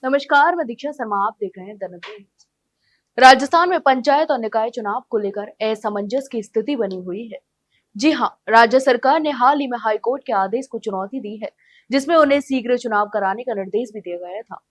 नमस्कार, मैं दीक्षा शर्मा। आप देख रहे हैं द नगरी। राजस्थान में पंचायत और निकाय चुनाव को लेकर असमंजस की स्थिति बनी हुई है। जी हां, राज्य सरकार ने हाल ही में हाईकोर्ट के आदेश को चुनौती दी है, जिसमें उन्हें शीघ्र चुनाव कराने का निर्देश भी दिया गया था।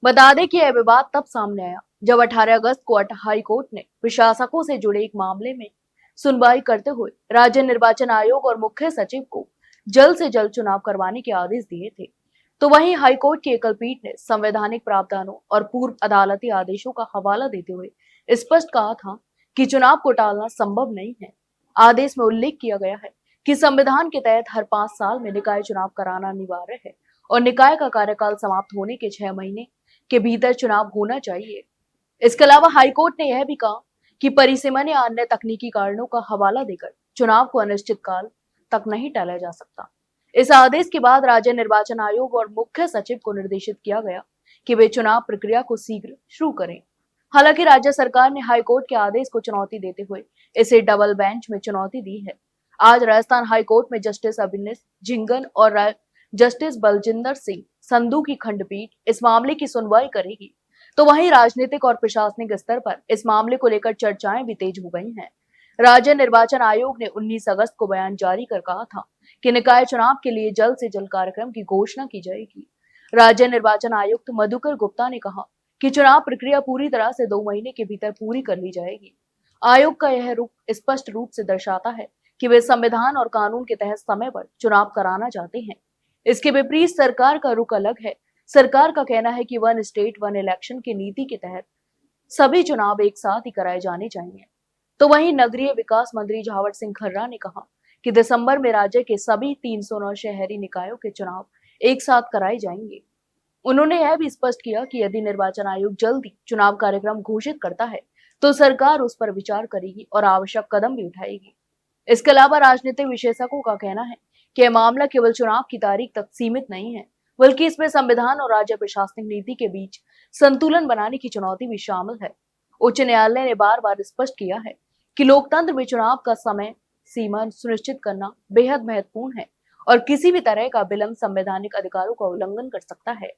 बता दें कि यह विवाद तब सामने आया जब 18 अगस्त को हाईकोर्ट ने प्रशासकों से जुड़े एक मामले में सुनवाई करते हुए राज्य निर्वाचन आयोग और मुख्य सचिव को जल्द से जल्द चुनाव करवाने के आदेश दिए थे। तो वहीं हाईकोर्ट की एकल पीठ ने संवैधानिक प्रावधानों और पूर्व अदालती आदेशों का हवाला देते हुए स्पष्ट कहा था कि चुनाव को टालना संभव नहीं है। आदेश में उल्लेख किया गया है कि संविधान के तहत हर 5 साल में निकाय चुनाव कराना अनिवार्य है और निकाय का कार्यकाल समाप्त होने के 6 महीने के भीतर चुनाव होना चाहिए। इसके अलावा हाईकोर्ट ने यह भी कहा कि परिसीमन या अन्य तकनीकी कारणों का हवाला देकर चुनाव को अनिश्चित काल तक नहीं टाला जा सकता। इस आदेश के बाद राज्य निर्वाचन आयोग और मुख्य सचिव को निर्देशित किया गया कि वे चुनाव प्रक्रिया को शीघ्र शुरू करें। हालांकि राज्य सरकार ने हाईकोर्ट के आदेश को चुनौती देते हुए इसे डबल बेंच में चुनौती दी है। आज राजस्थान हाईकोर्ट में जस्टिस अभिनीश झिंगन और जस्टिस बलजिंदर सिंह संधू की खंडपीठ इस मामले की सुनवाई करेगी। तो वहीं राजनीतिक और प्रशासनिक स्तर पर इस मामले को लेकर चर्चाएं भी तेज हो गई हैं। राज्य निर्वाचन आयोग ने 19 अगस्त को बयान जारी कर कहा था कि निकाय चुनाव के लिए जल्द से जल्द कार्यक्रम की घोषणा की जाएगी। राज्य निर्वाचन आयुक्त मधुकर गुप्ता ने कहा कि चुनाव प्रक्रिया पूरी तरह से 2 महीने के भीतर पूरी कर ली जाएगी। आयोग का यह रुख स्पष्ट रूप से दर्शाता है कि वे संविधान और कानून के तहत समय पर चुनाव कराना चाहते हैं। इसके विपरीत सरकार का रुख अलग है। सरकार का कहना है कि वन स्टेट वन इलेक्शन की नीति के तहत सभी चुनाव एक साथ ही कराए जाने चाहिए। तो वहीं नगरीय विकास मंत्री झावर सिंह खर्रा ने कहा कि दिसंबर में राज्य के सभी 309 शहरी निकायों के चुनाव एक साथ कराए जाएंगे। उन्होंने यह भी स्पष्ट किया कि यदि निर्वाचन आयोग जल्दी चुनाव कार्यक्रम घोषित करता है तो सरकार उस पर विचार करेगी और आवश्यक कदम भी उठाएगी। इसके अलावा राजनीतिक विशेषज्ञों का कहना है कि यह मामला केवल चुनाव की तारीख तक सीमित नहीं है, बल्कि इसमें संविधान और राज्य प्रशासनिक नीति के बीच संतुलन बनाने की चुनौती भी शामिल है। उच्च न्यायालय ने बार बार स्पष्ट किया है कि लोकतंत्र में चुनाव का समय सीमा सुनिश्चित करना बेहद महत्वपूर्ण है और किसी भी तरह का विलंब संवैधानिक अधिकारों का उल्लंघन कर सकता है।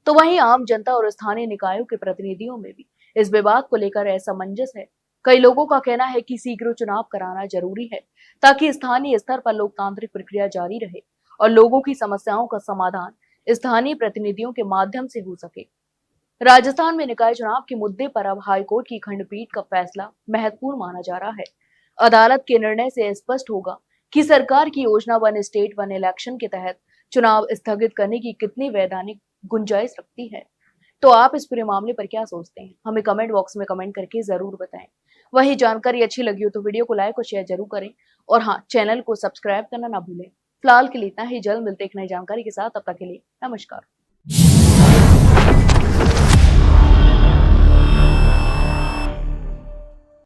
तो वहीं आम जनता और स्थानीय निकायों के प्रतिनिधियों में भी इस विवाद को लेकर असमंजस है। कई लोगों का कहना है कि शीघ्र चुनाव कराना जरूरी है ताकि स्थानीय स्तर पर लोकतांत्रिक प्रक्रिया जारी रहे और लोगों की समस्याओं का समाधान स्थानीय प्रतिनिधियों के माध्यम से हो सके। राजस्थान में निकाय चुनाव के मुद्दे पर अब हाईकोर्ट की खंडपीठ का फैसला महत्वपूर्ण माना जा रहा है। अदालत के निर्णय से स्पष्ट होगा कि सरकार की योजना वन स्टेट वन इलेक्शन के तहत चुनाव स्थगित करने की कितनी वैधानिक गुंजाइश रखती है। तो आप इस पूरे मामले पर क्या सोचते हैं, हमें कमेंट बॉक्स में कमेंट करके जरूर बताएं। वही जानकारी अच्छी लगी हो तो वीडियो को लाइक और शेयर जरूर करें और हाँ, चैनल को सब्सक्राइब करना ना भूलें। फिलहाल के लिए इतना ही, जल्द मिलते एक नई जानकारी के साथ। तब तक के लिए नमस्कार।